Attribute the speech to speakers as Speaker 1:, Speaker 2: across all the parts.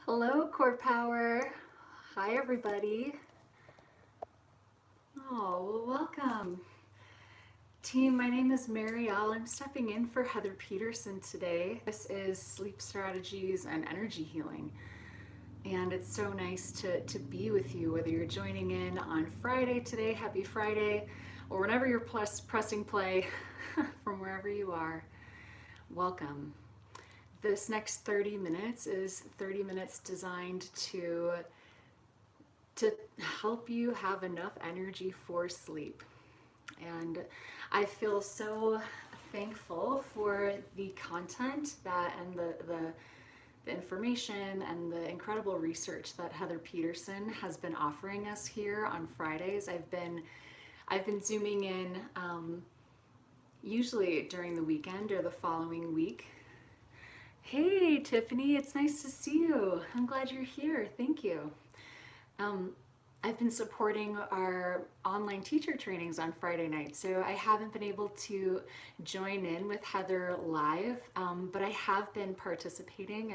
Speaker 1: Hello, CorePower. Hi, everybody. Oh, well, welcome. Team, my name is Marielle. I'm stepping in for Heather Peterson today. This is sleep strategies and energy healing. And it's so nice to be with you, whether you're joining in on Friday today, happy Friday, or whenever you're pressing play from wherever you are. Welcome. This next 30 minutes is 30 minutes designed to help you have enough energy for sleep. And I feel so thankful for the content that and the information and the incredible research that Heather Peterson has been offering us here on Fridays. I've been zooming in usually during the weekend or the following week. Hey Tiffany, it's nice to see you. I'm glad you're here. Thank you. I've been supporting our online teacher trainings on Friday night, so I haven't been able to join in with Heather live, but I have been participating.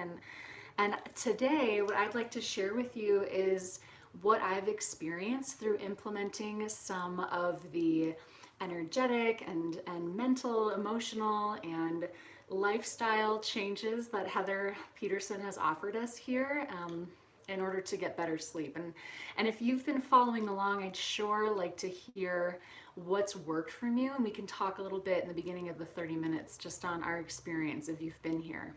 Speaker 1: And today, what I'd like to share with you is what I've experienced through implementing some of the energetic and mental, emotional, and lifestyle changes that Heather Peterson has offered us here. In order to get better sleep. And if you've been following along, I'd sure like to hear what's worked from you, and we can talk a little bit in the beginning of the 30 minutes just on our experience if you've been here.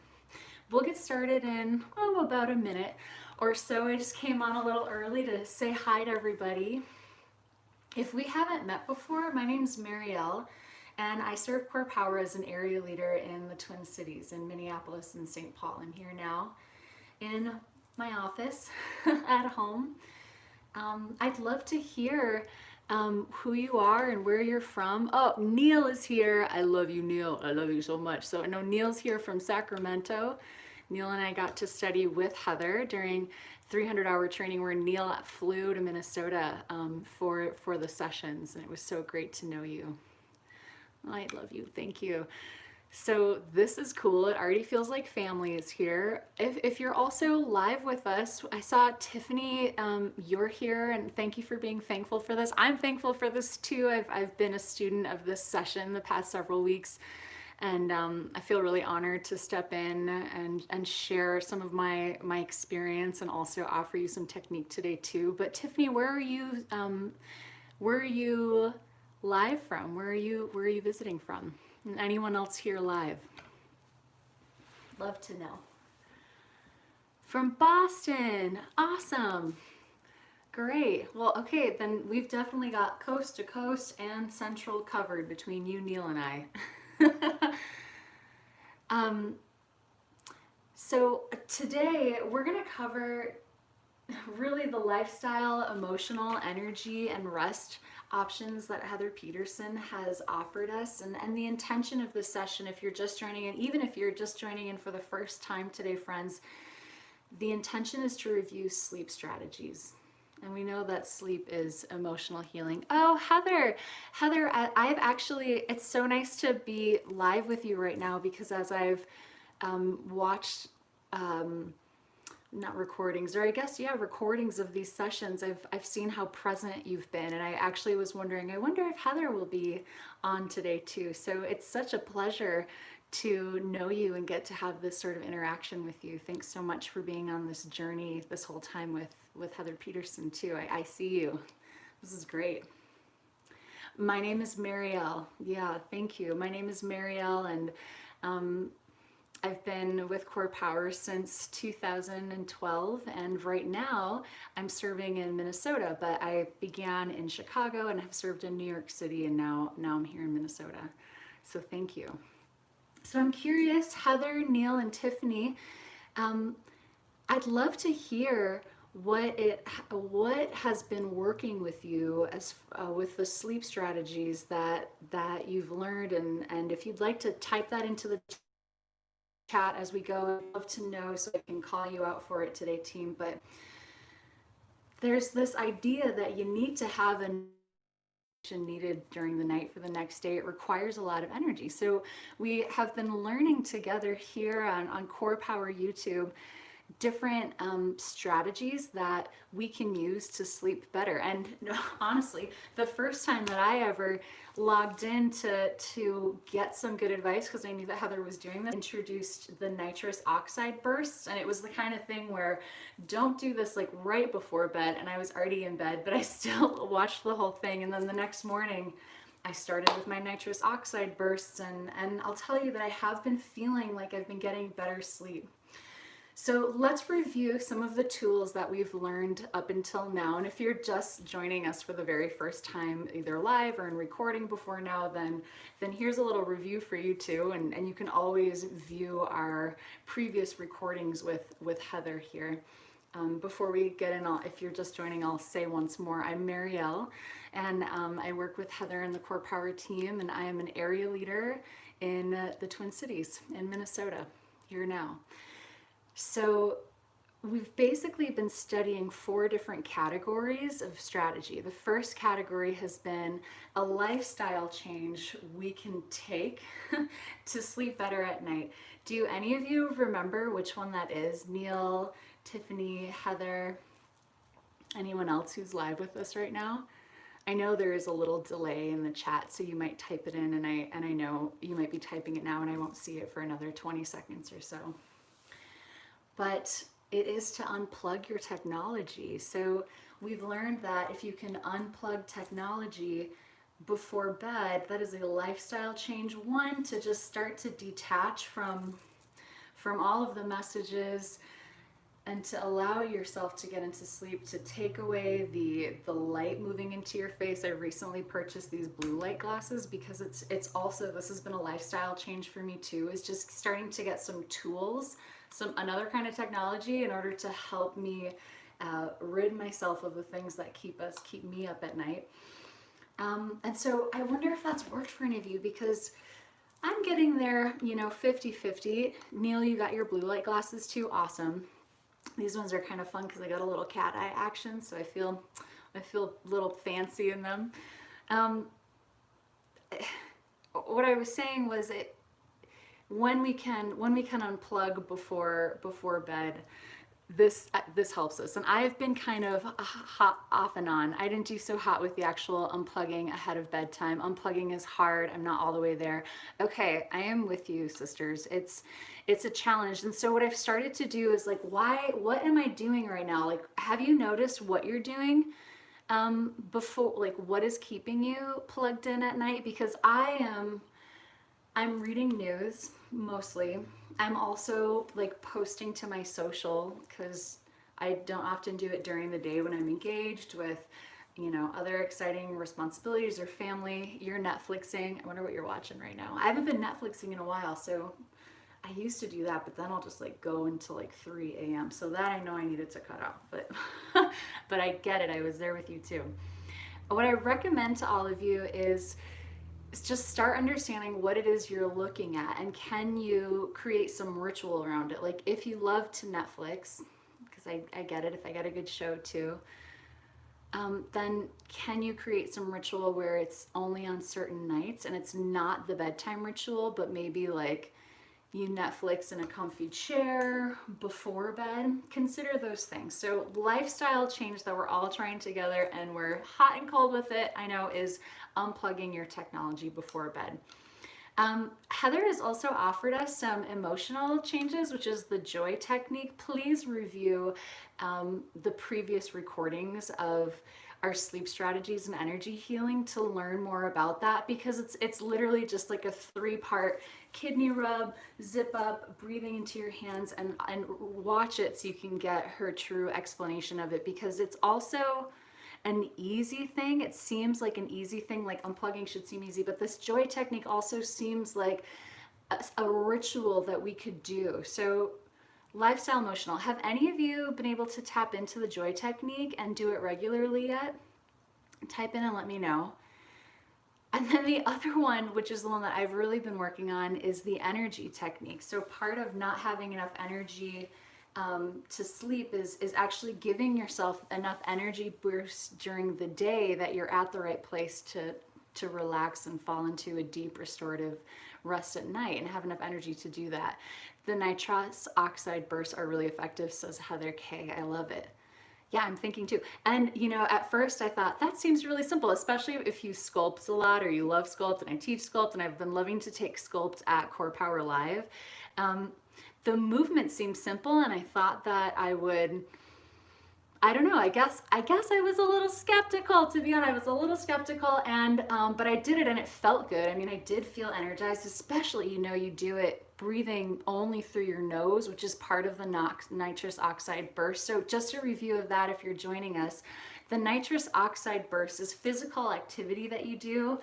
Speaker 1: We'll get started in about a minute or so. I just came on a little early to say hi to everybody. If we haven't met before, my name's Marielle, and I serve CorePower as an area leader in the Twin Cities in Minneapolis and St. Paul. I'm here now in my office at home. I'd love to hear who you are and where you're from. Oh, Neil is here. I love you, Neil. I love you so much. So I know Neil's here from Sacramento. Neil and I got to study with Heather during 300-hour training where Neil flew to Minnesota for the sessions, and it was so great to know you. I love you. Thank you. So this is cool. It already feels like family is here. If you're also live with us, I saw Tiffany, you're here, and thank you for being thankful for this. I'm thankful for this too. I've been a student of this session the past several weeks, and I feel really honored to step in and share some of my experience and also offer you some technique today too. But Tiffany, where are you live from? Where are you visiting from? And anyone else here live? Love to know. From Boston. Awesome. Great. Well, okay, then we've definitely got coast to coast and central covered between you, Neil, and I. So today we're going to cover really the lifestyle, emotional, energy, and rest options that Heather Peterson has offered us. And the intention of this session, if you're just joining in, even if you're just joining in for the first time today, friends, the intention is to review sleep strategies. And we know that sleep is emotional healing. Oh, Heather, I've actually, it's so nice to be live with you right now, because as I've watched, not recordings, or I guess, yeah, recordings of these sessions, I've seen how present you've been, and I actually was wondering, I wonder if Heather will be on today too. So it's such a pleasure to know you and get to have this sort of interaction with you. Thanks so much for being on this journey this whole time with Heather Peterson too. I see you. This is great. My name is Marielle. Yeah, thank you. My name is Marielle, and I've been with CorePower since 2012, and right now I'm serving in Minnesota, but I began in Chicago and have served in New York City, and now I'm here in Minnesota. So thank you. So I'm curious, Heather, Neil, and Tiffany, I'd love to hear what has been working with you as with the sleep strategies that you've learned, and if you'd like to type that into the chat as we go, I'd love to know so I can call you out for it today, team. But there's this idea that you need to have a needed during the night for the next day. It requires a lot of energy. So we have been learning together here on CorePower YouTube different strategies that we can use to sleep better. And honestly, the first time that I ever logged in to get some good advice, because I knew that Heather was doing this, introduced the nitrous oxide bursts. And it was the kind of thing where don't do this like right before bed. And I was already in bed, but I still watched the whole thing. And then the next morning, I started with my nitrous oxide bursts, and I'll tell you that I have been feeling like I've been getting better sleep. So let's review some of the tools that we've learned up until now. And if you're just joining us for the very first time, either live or in recording before now, then here's a little review for you too. And you can always view our previous recordings with Heather here. Before we get in, if you're just joining, I'll say once more, I'm Marielle, and I work with Heather and the CorePower team, and I am an area leader in the Twin Cities in Minnesota here now. So we've basically been studying 4 different categories of strategy. The first category has been a lifestyle change we can take to sleep better at night. Do any of you remember which one that is? Neil, Tiffany, Heather, anyone else who's live with us right now? I know there is a little delay in the chat, so you might type it in, and I know you might be typing it now and I won't see it for another 20 seconds or so. But it is to unplug your technology. So we've learned that if you can unplug technology before bed, that is a lifestyle change. One, to just start to detach from all of the messages, and to allow yourself to get into sleep, to take away the light moving into your face. I recently purchased these blue light glasses because it's also, this has been a lifestyle change for me too, is just starting to get some tools, another kind of technology in order to help me rid myself of the things that keep me up at night. And so I wonder if that's worked for any of you, because I'm getting there, 50-50. Neil, you got your blue light glasses too? Awesome. These ones are kind of fun because I got a little cat eye action, so I feel a little fancy in them. What I was saying was, when we can unplug before bed, this helps us. And I've been kind of hot off and on. I didn't do so hot with the actual unplugging ahead of bedtime. Unplugging is hard. I'm not all the way there. Okay, I am with you, sisters. It's a challenge. And so what I've started to do is like, what am I doing right now? Like, have you noticed what you're doing before, like what is keeping you plugged in at night? Because I'm reading news mostly. I'm also like posting to my social, because I don't often do it during the day when I'm engaged with, other exciting responsibilities or family. You're Netflixing. I wonder what you're watching right now. I haven't been Netflixing in a while, so I used to do that, but then I'll just like go until like 3 a.m. So that I know I needed to cut off, but but I get it. I was there with you too. What I recommend to all of you is just start understanding what it is you're looking at, and can you create some ritual around it. Like, if you love to Netflix, because I get it, if I get a good show too, then can you create some ritual where it's only on certain nights and it's not the bedtime ritual, but maybe like you Netflix in a comfy chair before bed? Consider those things. So lifestyle change that we're all trying together, and we're hot and cold with it, I know, is unplugging your technology before bed. Heather has also offered us some emotional changes, which is the joy technique. Please review the previous recordings of our sleep strategies and energy healing to learn more about that, because it's literally just like a 3-part kidney rub, zip up, breathing into your hands, and watch it so you can get her true explanation of it, because it's also an easy thing. It seems like an easy thing, like unplugging should seem easy, but this joy technique also seems like a ritual that we could do. So lifestyle emotional, have any of you been able to tap into the joy technique and do it regularly yet? Type in and let me know. And then the other one, which is the one that I've really been working on, is the energy technique. So part of not having enough energy to sleep is actually giving yourself enough energy boosts during the day that you're at the right place to relax and fall into a deep restorative rest at night and have enough energy to do that. The nitrous oxide bursts are really effective, says Heather K. I love it. Yeah, I'm thinking too. And you know, at first I thought that seems really simple, especially if you sculpt a lot or you love sculpt, and I teach sculpt, and I've been loving to take sculpt at CorePower Live. The movement seemed simple, and I thought that I would, I don't know, I guess I was a little skeptical, to be honest. I was a little skeptical, and but I did it and it felt good. I mean, I did feel energized, especially, you know, you do it breathing only through your nose, which is part of the nitrous oxide burst. So just a review of that if you're joining us. The nitrous oxide burst is physical activity that you do.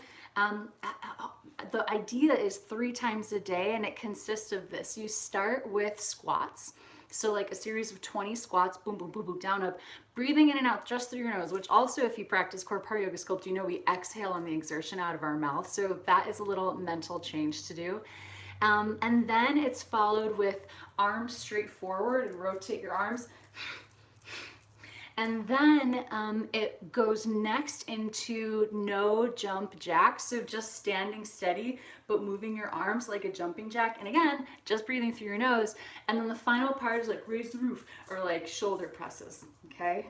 Speaker 1: The idea is 3 times a day, and it consists of this. You start with squats. So like a series of 20 squats, boom, boom, boom, boom, down, up, breathing in and out just through your nose, which also, if you practice CorePower Yoga Sculpt, you know we exhale on the exertion out of our mouth. So that is a little mental change to do. And then it's followed with arms straight forward and rotate your arms. And then it goes next into no jump jack. So just standing steady, but moving your arms like a jumping jack. And again, just breathing through your nose. And then the final part is like raise the roof, or like shoulder presses, okay?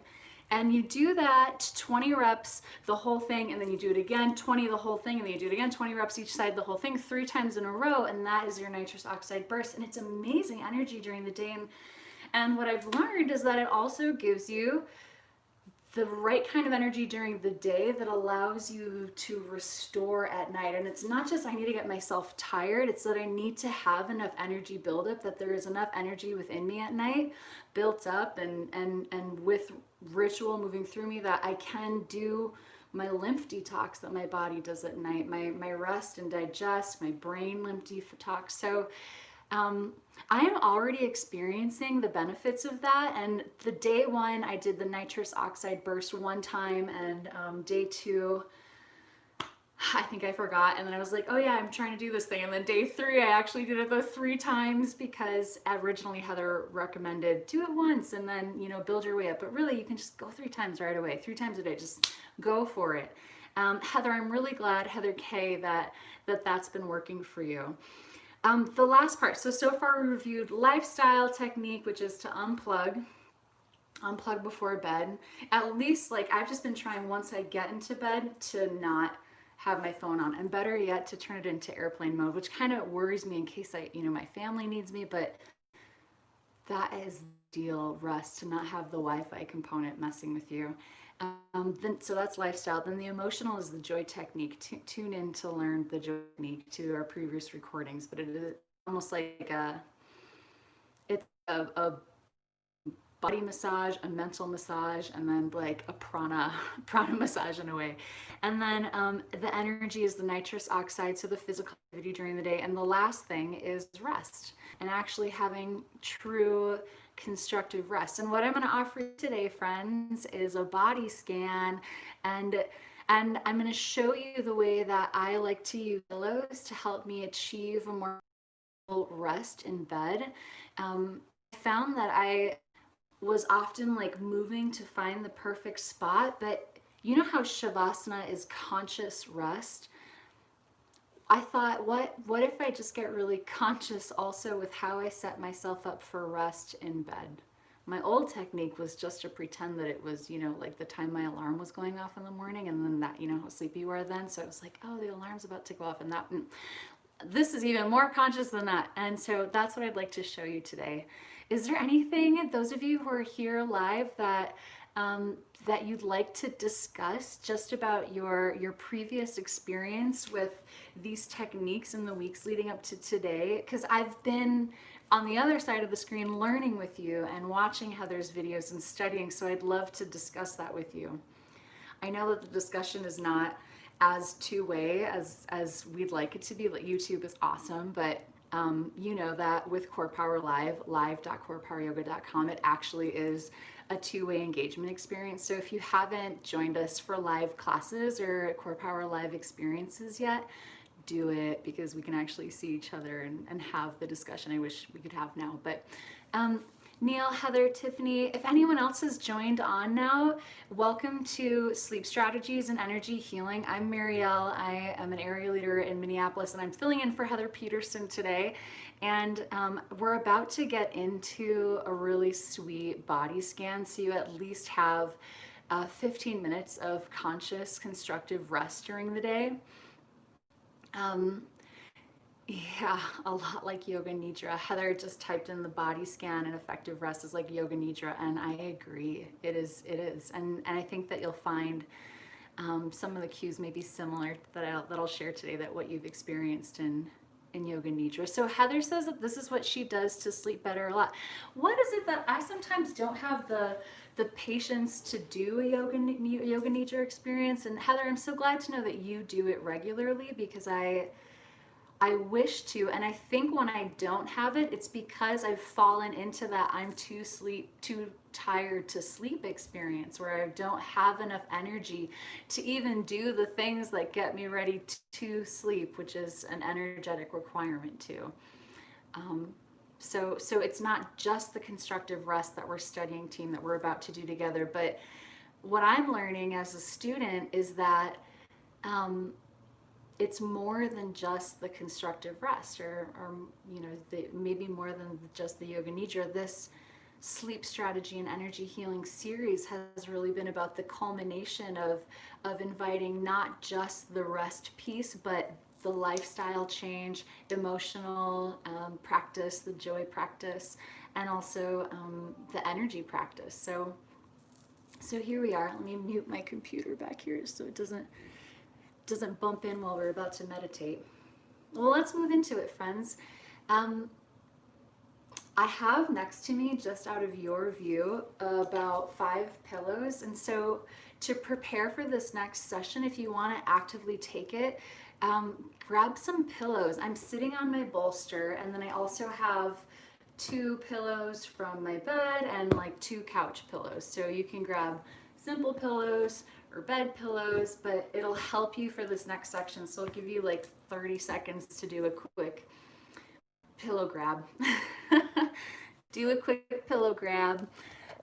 Speaker 1: And you do that 20 reps, the whole thing, and then you do it again, 20 the whole thing, and then you do it again, 20 reps each side, the whole thing, 3 times in a row, and that is your nitrous oxide burst. And it's amazing energy during the day. And what I've learned is that it also gives you the right kind of energy during the day that allows you to restore at night. And it's not just I need to get myself tired, it's that I need to have enough energy buildup, that there is enough energy within me at night built up and with ritual moving through me, that I can do my lymph detox that my body does at night, my rest and digest, my brain lymph detox. So I am already experiencing the benefits of that. And the day 1, I did the nitrous oxide burst 1 time, and day 2, I think I forgot. And then I was like, oh yeah, I'm trying to do this thing. And then day 3, I actually did it the 3 times, because originally Heather recommended do it once and then, you know, build your way up. But really, you can just go 3 times right away, 3 times a day, just go for it. Heather, I'm really glad, Heather K, that's been working for you. The last part, so far we reviewed lifestyle technique, which is to unplug before bed. At least, like, I've just been trying once I get into bed to not have my phone on, and better yet, to turn it into airplane mode, which kind of worries me in case my family needs me, but that is the deal, rest, to not have the Wi-Fi component messing with you. So that's lifestyle. Then the emotional is the joy technique. Tune in to learn the joy technique to our previous recordings, but it is almost like it's a body massage, a mental massage, and then like a prana massage in a way. And then the energy is the nitrous oxide, so the physical activity during the day. And the last thing is rest, and actually having true constructive rest. And what I'm going to offer you today, friends, is a body scan, and I'm going to show you the way that I like to use pillows to help me achieve a more rest in bed. I found that I was often like moving to find the perfect spot, but you know how Shavasana is conscious rest? I thought, what if I just get really conscious also with how I set myself up for rest in bed? My old technique was just to pretend that it was, like the time my alarm was going off in the morning, and then that, how sleepy you were then. So I was like, oh, the alarm's about to go off, and this is even more conscious than that. And so that's what I'd like to show you today. Is there anything, those of you who are here live, that you'd like to discuss just about your previous experience with these techniques in the weeks leading up to today? Because I've been on the other side of the screen learning with you and watching Heather's videos and studying, so I'd love to discuss that with you. I know that the discussion is not as two-way as we'd like it to be. Like, YouTube is awesome, but you know that with CorePower Live, live.corepoweryoga.com, it actually is a two-way engagement experience. So if you haven't joined us for live classes or CorePower Live experiences yet, do it, because we can actually see each other and have the discussion I wish we could have now. But Neil, Heather, Tiffany, if anyone else has joined on now, welcome to Sleep Strategies and Energy Healing. I'm Marielle. I am an area leader in Minneapolis, and I'm filling in for Heather Peterson today. And we're about to get into a really sweet body scan, so you at least have 15 minutes of conscious, constructive rest during the day. Yeah, a lot like Yoga Nidra. Heather just typed in the body scan, and effective rest is like Yoga Nidra, and I agree. It is. And I think that you'll find some of the cues may be similar that I'll share today, that what you've experienced in Yoga Nidra. So Heather says that this is what she does to sleep better a lot. What is it that I sometimes don't have the patience to do a Yoga Nidra experience? And Heather, I'm so glad to know that you do it regularly, because I wish to, and I think when I don't have it, it's because I've fallen into that I'm too tired to sleep experience, where I don't have enough energy to even do the things that get me ready to sleep, which is an energetic requirement too. So it's not just the constructive rest that we're studying, team, that we're about to do together, but what I'm learning as a student is that it's more than just the constructive rest, or maybe more than just the Yoga Nidra. This sleep strategy and energy healing series has really been about the culmination of inviting not just the rest piece, but the lifestyle change, emotional practice, the joy practice, and also the energy practice. So here we are. Let me mute my computer back here so it doesn't bump in while we're about to meditate. Well, let's move into it, friends. I have next to me, just out of your view, about 5 pillows. And so to prepare for this next session, if you want to actively take it, grab some pillows. I'm sitting on my bolster, and then I also have 2 pillows from my bed and like 2 couch pillows. So you can grab simple pillows or bed pillows, but it'll help you for this next section. So I'll give you like 30 seconds to do a quick pillow grab. Do a quick pillow grab,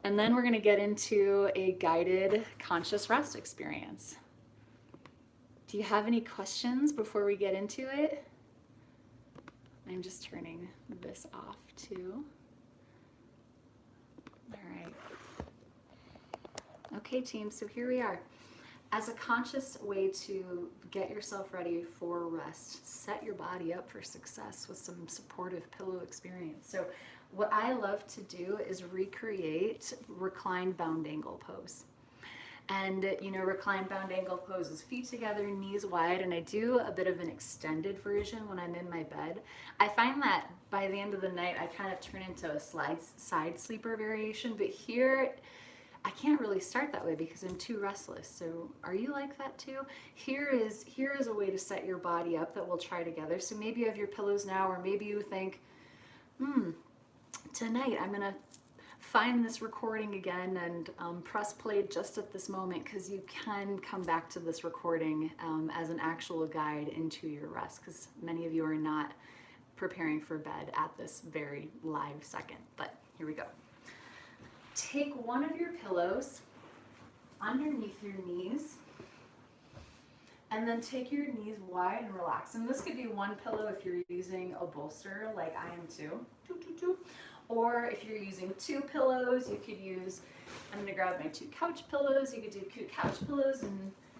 Speaker 1: and then we're going to get into a guided conscious rest experience. Do you have any questions before we get into it? I'm just turning this off too. All right. Okay, team, so here we are. As a conscious way to get yourself ready for rest, set your body up for success with some supportive pillow experience. So what I love to do is recreate reclined bound angle pose. And reclined bound angle pose is feet together, knees wide, and I do a bit of an extended version when I'm in my bed. I find that by the end of the night, I kind of turn into a side sleeper variation, but here I can't really start that way because I'm too restless. So are you like that too? Here is a way to set your body up that we'll try together. So maybe you have your pillows now, or maybe you think, tonight I'm gonna find this recording again and press play just at this moment, because you can come back to this recording as an actual guide into your rest, because many of you are not preparing for bed at this very live second. But here we go. Take one of your pillows underneath your knees, and then take your knees wide and relax. And this could be one pillow if you're using a bolster like I am too. Or if you're using 2 pillows, you could use, I'm gonna grab my 2 couch pillows. You could do 2 couch pillows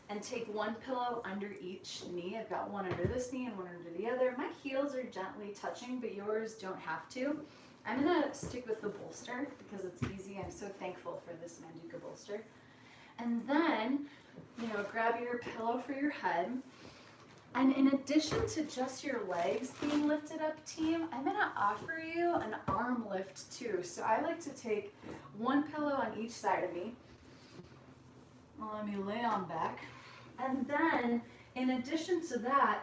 Speaker 1: and take one pillow under each knee. I've got one under this knee and one under the other. My heels are gently touching, but yours don't have to. I'm gonna stick with the bolster because it's easy. I'm so thankful for this Manduka bolster. And then, grab your pillow for your head. And in addition to just your legs being lifted up, team, I'm gonna offer you an arm lift too. So I like to take one pillow on each side of me. Let me lay on back. And then, in addition to that,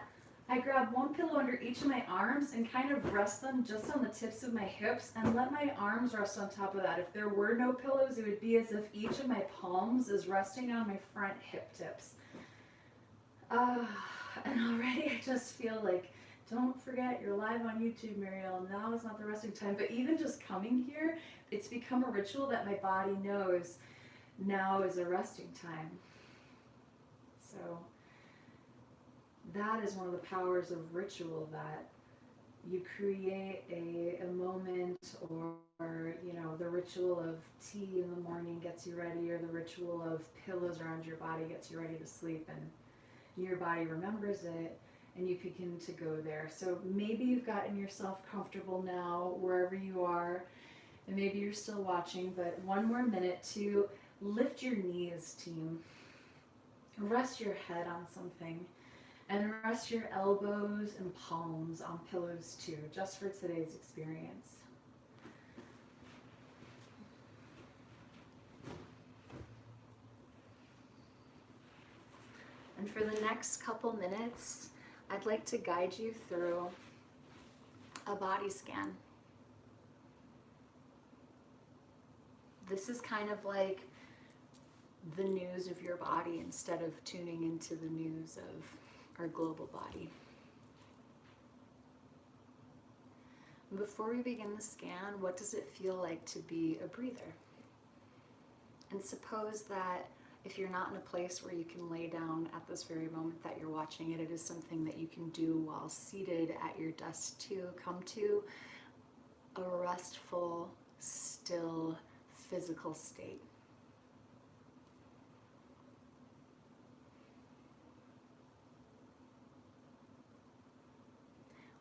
Speaker 1: I grab one pillow under each of my arms and kind of rest them just on the tips of my hips and let my arms rest on top of that. If there were no pillows, it would be as if each of my palms is resting on my front hip tips. And already I just feel like don't forget, you're live on YouTube, Marielle. Now is not the resting time. But even just coming here, it's become a ritual that my body knows now is a resting time. So that is one of the powers of ritual, that you create a moment, or you know, the ritual of tea in the morning gets you ready, or the ritual of pillows around your body gets you ready to sleep, and your body remembers it, and you begin to go there. So maybe you've gotten yourself comfortable now wherever you are, and maybe you're still watching, but one more minute to lift your knees, team. Rest your head on something, and rest your elbows and palms on pillows too, just for today's experience. And for the next couple minutes, I'd like to guide you through a body scan. This is kind of like the news of your body instead of tuning into the news of our global body. Before we begin the scan, what does it feel like to be a breather? And suppose that if you're not in a place where you can lay down at this very moment that you're watching it, it is something that you can do while seated at your desk to come to a restful, still, physical state.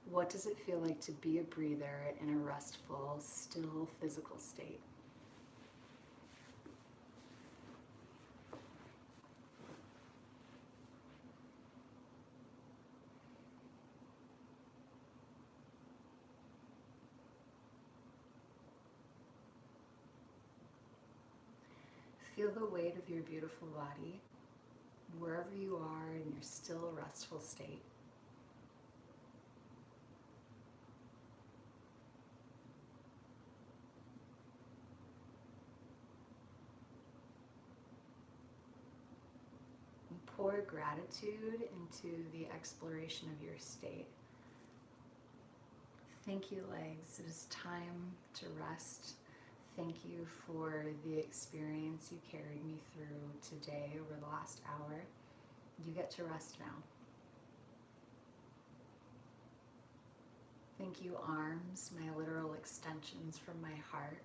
Speaker 1: What does it feel like to be a breather in a restful, still, physical state? Feel the weight of your beautiful body wherever you are in your still, restful state. Pour gratitude into the exploration of your state. Thank you, legs. It is time to rest. Thank you for the experience you carried me through today over the last hour. You get to rest now. Thank you, arms, my literal extensions from my heart.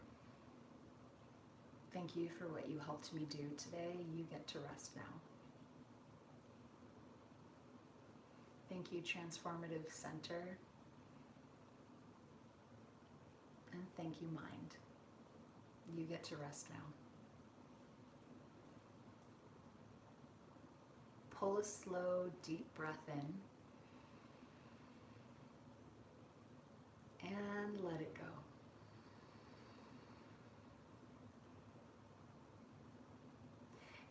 Speaker 1: Thank you for what you helped me do today. You get to rest now. Thank you, transformative center. And thank you, mind. You get to rest now. Pull a slow, deep breath in. And let it go.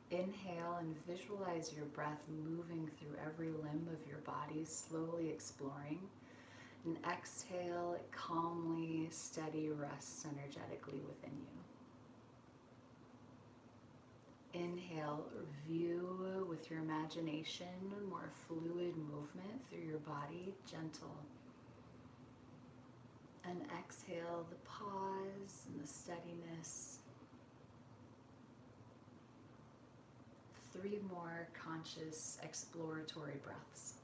Speaker 1: Inhale and visualize your breath moving through every limb of your body, slowly exploring. And exhale, it calmly, steady rests energetically within you. Inhale, view with your imagination more fluid movement through your body, gentle. And exhale, the pause and the steadiness. 3 more conscious exploratory breaths.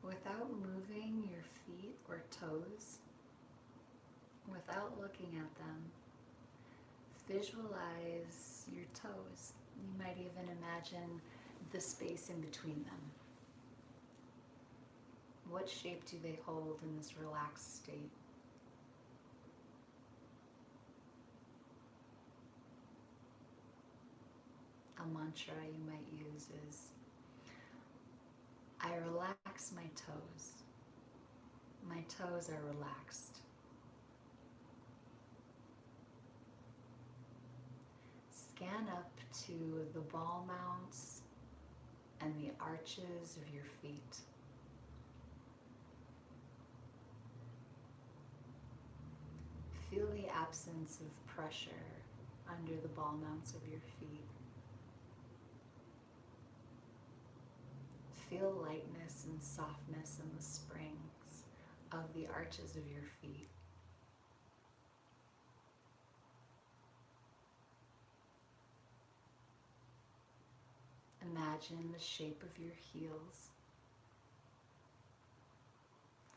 Speaker 1: Without moving your feet or toes, without looking at them, visualize your toes. You might even imagine the space in between them. What shape do they hold in this relaxed state? A mantra you might use is, I relax my toes. My toes are relaxed. Scan up to the ball mounts and the arches of your feet. Feel the absence of pressure under the ball mounts of your feet. Feel lightness and softness in the springs of the arches of your feet. Imagine the shape of your heels,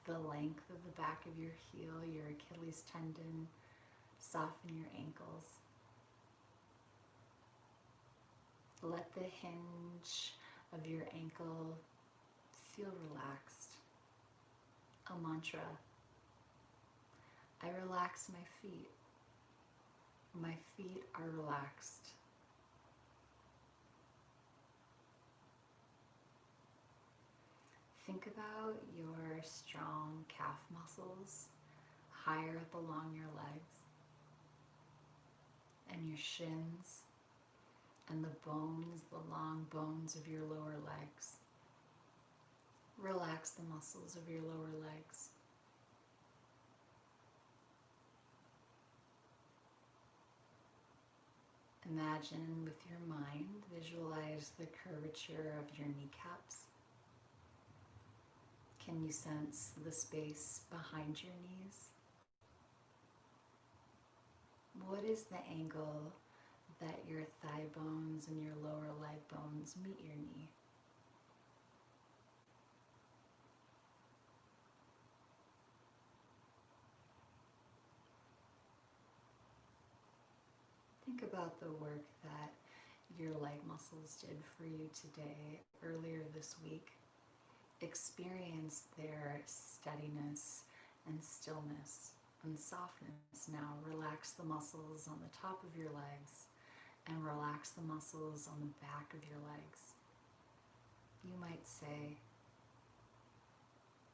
Speaker 1: the length of the back of your heel, your Achilles tendon, soften your ankles. Let the hinge of your ankle feel relaxed. A mantra. I relax my feet. My feet are relaxed. Think about your strong calf muscles higher up along your legs and your shins and the bones, the long bones of your lower legs. Relax the muscles of your lower legs. Imagine with your mind, visualize the curvature of your kneecaps. Can you sense the space behind your knees? What is the angle that your thigh bones and your lower leg bones meet your knee? Think about the work that your leg muscles did for you today, earlier this week. Experience their steadiness and stillness and softness. Now relax the muscles on the top of your legs and relax the muscles on the back of your legs. You might say,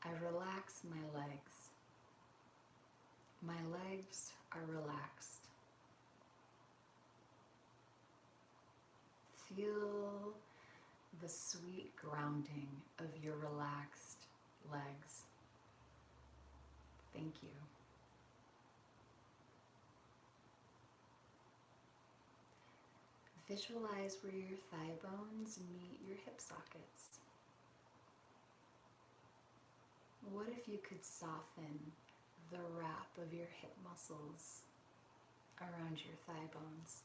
Speaker 1: I relax my legs. My legs are relaxed. Feel the sweet grounding of your relaxed legs. Thank you. Visualize where your thigh bones meet your hip sockets. What if you could soften the wrap of your hip muscles around your thigh bones?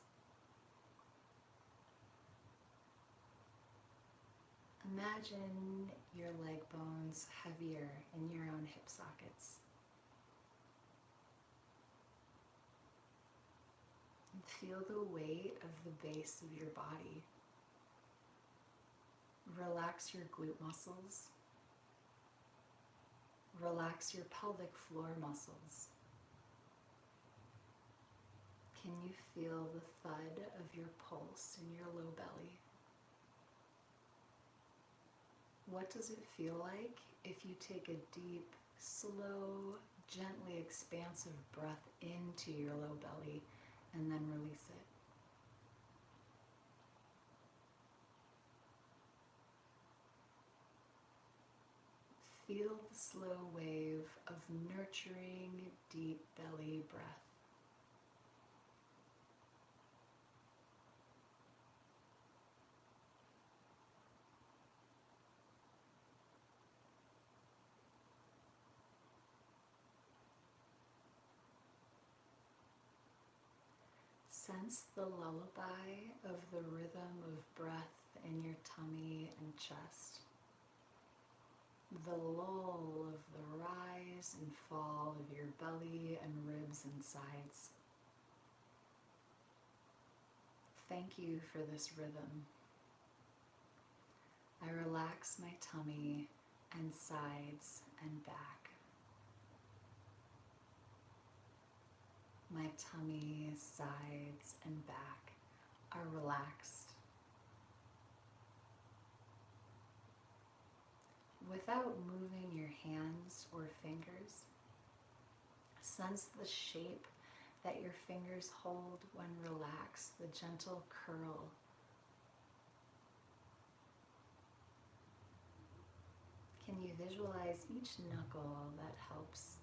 Speaker 1: Imagine your leg bones heavier in your own hip sockets. And feel the weight of the base of your body. Relax your glute muscles. Relax your pelvic floor muscles. Can you feel the thud of your pulse in your low belly? What does it feel like if you take a deep, slow, gently expansive breath into your low belly and then release it? Feel the slow wave of nurturing, deep belly breath. Sense the lullaby of the rhythm of breath in your tummy and chest. The lull of the rise and fall of your belly and ribs and sides. Thank you for this rhythm. I relax my tummy and sides and back. My tummy, sides, and back are relaxed. Without moving your hands or fingers, sense the shape that your fingers hold when relaxed, the gentle curl. Can you visualize each knuckle that helps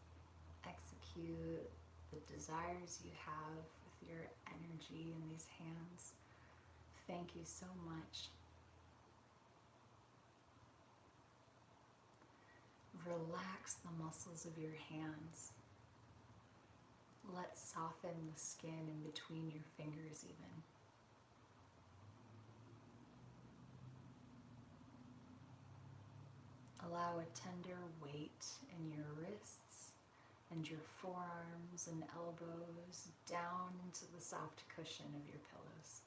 Speaker 1: execute the desires you have with your energy in these hands? Thank you so much. Relax the muscles of your hands. Let's soften the skin in between your fingers even. Allow a tender weight in your wrists and your forearms and elbows down into the soft cushion of your pillows.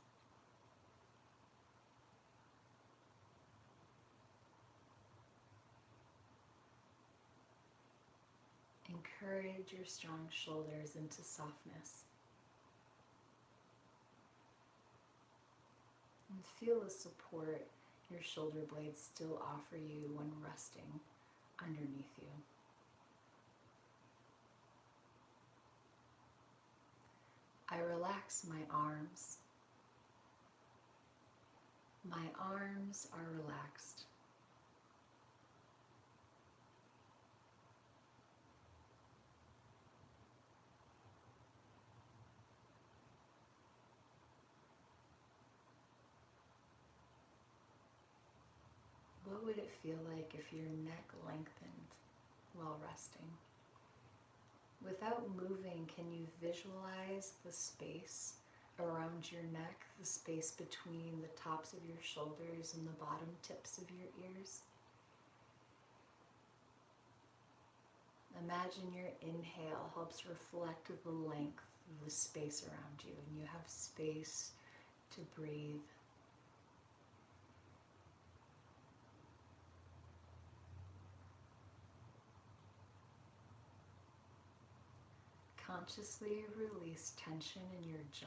Speaker 1: Encourage your strong shoulders into softness. And feel the support your shoulder blades still offer you when resting underneath you. I relax my arms. My arms are relaxed. What would it feel like if your neck lengthened while resting? Without moving, can you visualize the space around your neck, the space between the tops of your shoulders and the bottom tips of your ears? Imagine your inhale helps reflect the length of the space around you, and you have space to breathe. Consciously release tension in your jaw.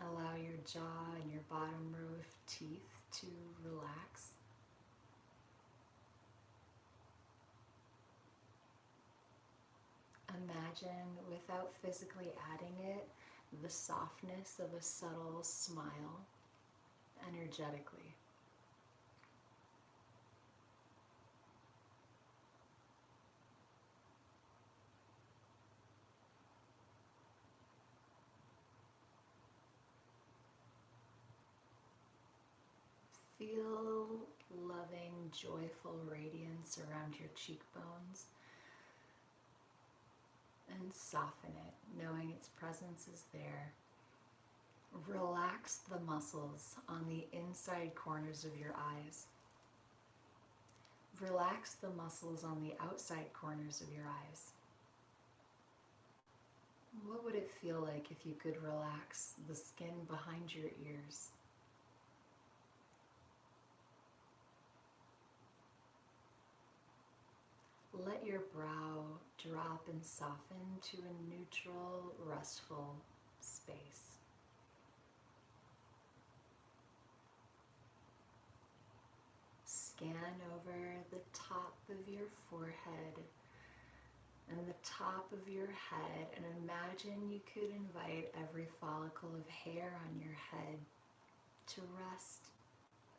Speaker 1: Allow your jaw and your bottom row of teeth to relax. Imagine, without physically adding it, the softness of a subtle smile energetically. Feel loving, joyful radiance around your cheekbones and soften it, knowing its presence is there. Relax the muscles on the inside corners of your eyes. Relax the muscles on the outside corners of your eyes. What would it feel like if you could relax the skin behind your ears? Let your brow drop and soften to a neutral, restful space. Scan over the top of your forehead and the top of your head, and imagine you could invite every follicle of hair on your head to rest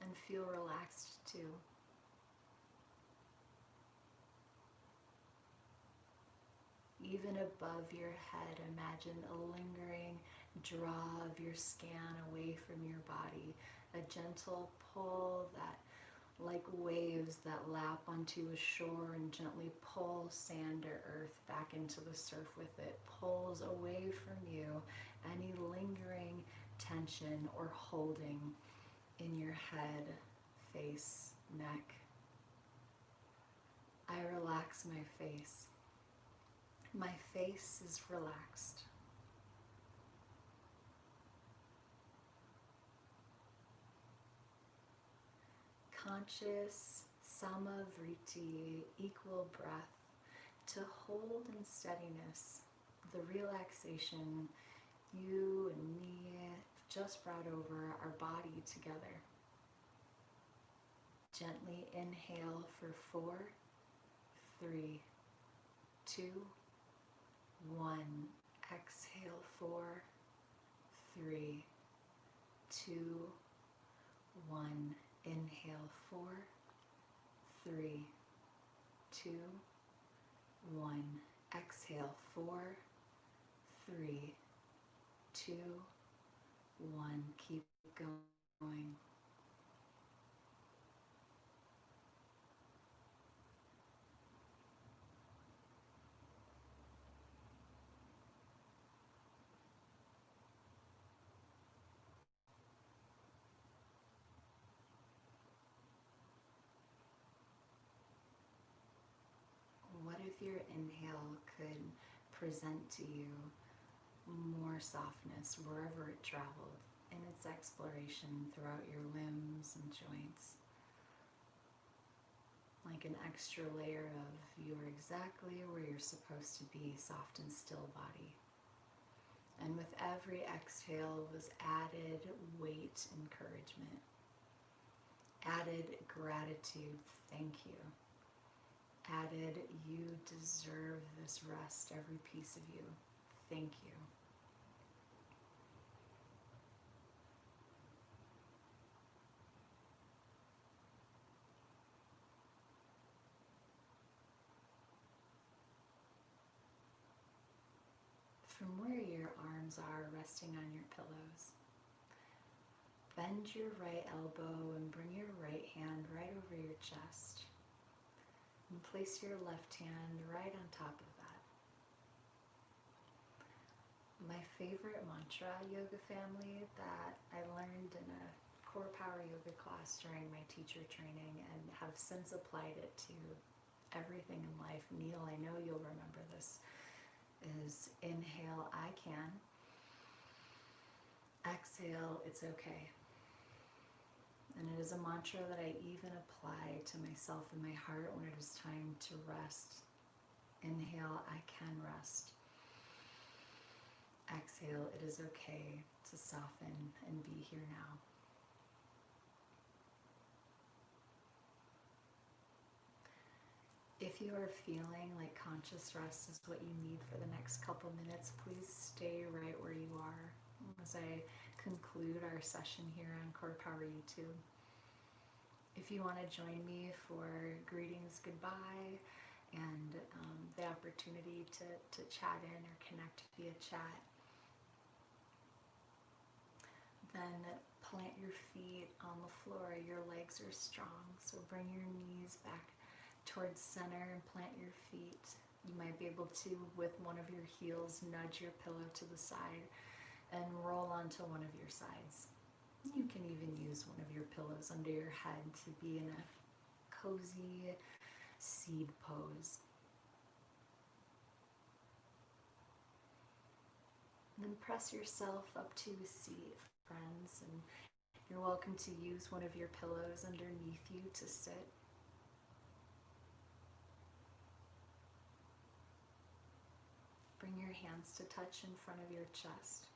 Speaker 1: and feel relaxed too. Even above your head, imagine a lingering draw of your scan away from your body, a gentle pull that, like waves that lap onto a shore and gently pull sand or earth back into the surf with it, pulls away from you any lingering tension or holding in your head, face, neck. I relax my face. My face is relaxed. Conscious samavriti, equal breath, to hold in steadiness the relaxation you and me just brought over our body together. Gently inhale for 4, 3, 2, 1. Exhale 4, 3, 2, 1. Inhale 4, 3, 2, 1. Exhale 4, 3, 2, 1. Keep going. What if your inhale could present to you more softness wherever it traveled in its exploration throughout your limbs and joints? Like an extra layer of you're exactly where you're supposed to be, soft and still body. And with every exhale was added weight, encouragement, added gratitude, thank you. Added, you deserve this rest, every piece of you. Thank you. From where your arms are resting on your pillows, bend your right elbow and bring your right hand right over your chest. And place your left hand right on top of that. My favorite mantra, yoga family, that I learned in a CorePower Yoga class during my teacher training and have since applied it to everything in life. Neil, I know you'll remember this, is inhale, I can. Exhale, it's okay. And it is a mantra that I even apply to myself in my heart when it is time to rest. Inhale, I can rest. Exhale, it is okay to soften and be here now. If you are feeling like conscious rest is what you need for the next couple minutes, please stay right where you are as I conclude our session here on CorePower YouTube. If you want to join me for greetings, goodbye, and the opportunity to chat in or connect via chat, then plant your feet on the floor. Your legs are strong, so bring your knees back towards center and plant your feet. You might be able to, with one of your heels, nudge your pillow to the side and roll onto one of your sides. You can even use one of your pillows under your head to be in a cozy seed pose. And then press yourself up to a seat, friends, and you're welcome to use one of your pillows underneath you to sit. Bring your hands to touch in front of your chest.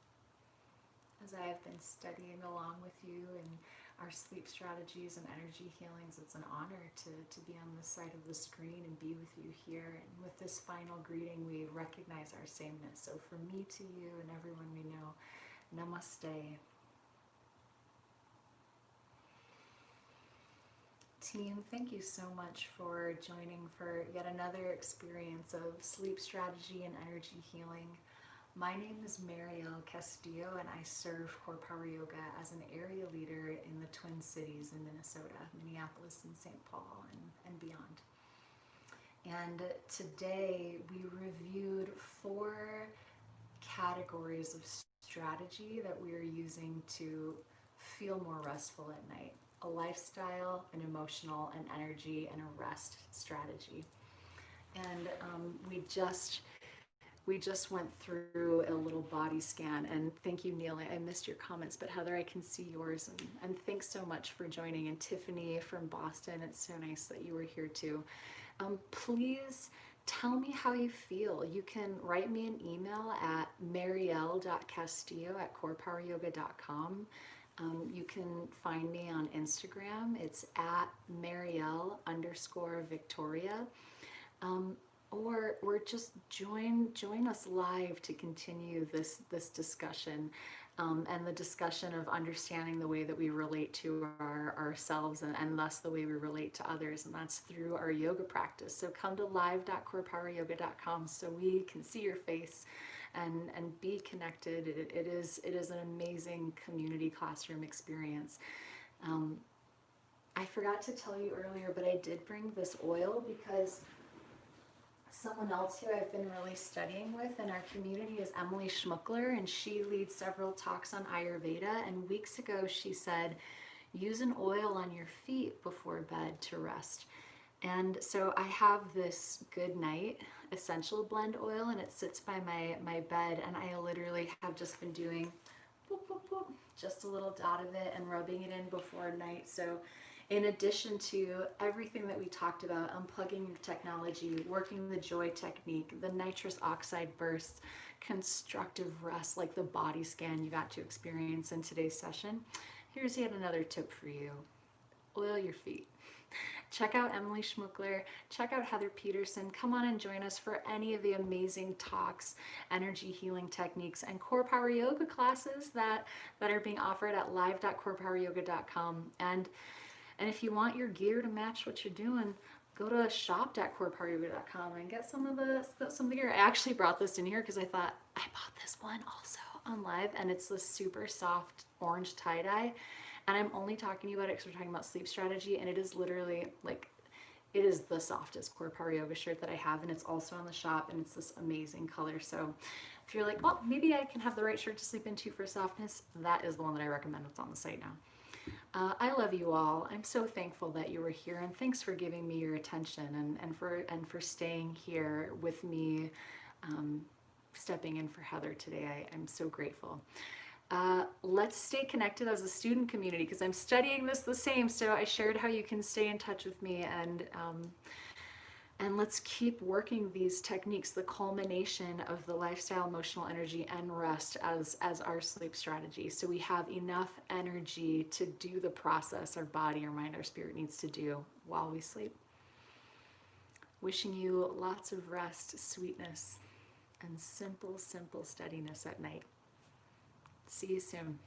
Speaker 1: As I have been studying along with you in our sleep strategies and energy healings, it's an honor to be on this side of the screen and be with you here. And with this final greeting, we recognize our sameness. So from me to you and everyone we know, namaste. Team, thank you so much for joining for yet another experience of sleep strategy and energy healing. My name is Marielle Castillo, and I serve CorePower Yoga as an area leader in the Twin Cities in Minnesota, Minneapolis and St. Paul and beyond. And today we reviewed 4 categories of strategy that we are using to feel more restful at night: a lifestyle, an emotional, an energy, and a rest strategy. And we just went through a little body scan, and thank you, Neil. I missed your comments, but Heather, I can see yours, and thanks so much for joining. And Tiffany from Boston, it's so nice that you were here too. Please tell me how you feel. You can write me an email at marielle.castillo@corepoweryoga.com. You can find me on Instagram. It's at Marielle_Victoria. Or just join us live to continue this discussion, and the discussion of understanding the way that we relate to ourselves, and thus the way we relate to others, and that's through our yoga practice. So come to live.corepoweryoga.com so we can see your face and be connected. It is an amazing community classroom experience. I forgot to tell you earlier, but I did bring this oil because someone else who I've been really studying with in our community is Emily Schmuckler, and she leads several talks on Ayurveda. And weeks ago she said, use an oil on your feet before bed to rest. And so I have this Good Night essential blend oil, and it sits by my bed, and I literally have just been doing boop, boop, boop, just a little dot of it and rubbing it in before night. So in addition to everything that we talked about, unplugging your technology, working the joy technique, the nitrous oxide bursts, constructive rest like the body scan you got to experience in today's session, here's yet another tip for you. Oil your feet. Check out Emily Schmuckler, check out Heather Peterson, come on and join us for any of the amazing talks, energy healing techniques, and CorePower Yoga classes that are being offered at live.corepoweryoga.com. And if you want your gear to match what you're doing, go to shop.corepoweryoga.com and get some of the gear. I actually brought this in here because I thought, I bought this one also on live, and it's this super soft orange tie-dye. And I'm only talking to you about it because we're talking about sleep strategy, and it is literally like, it is the softest CorePower Yoga shirt that I have, and it's also on the shop, and it's this amazing color. So if you're like, well, maybe I can have the right shirt to sleep into for softness, that is the one that I recommend that's on the site now. I love you all. I'm so thankful that you were here, and thanks for giving me your attention and for staying here with me, stepping in for Heather today. I'm so grateful. Let's stay connected as a student community because I'm studying this the same. So I shared how you can stay in touch with me, and let's keep working these techniques, the culmination of the lifestyle, emotional energy, and rest as our sleep strategy. So we have enough energy to do the process our body, our mind, our spirit needs to do while we sleep. Wishing you lots of rest, sweetness, and simple steadiness at night. See you soon.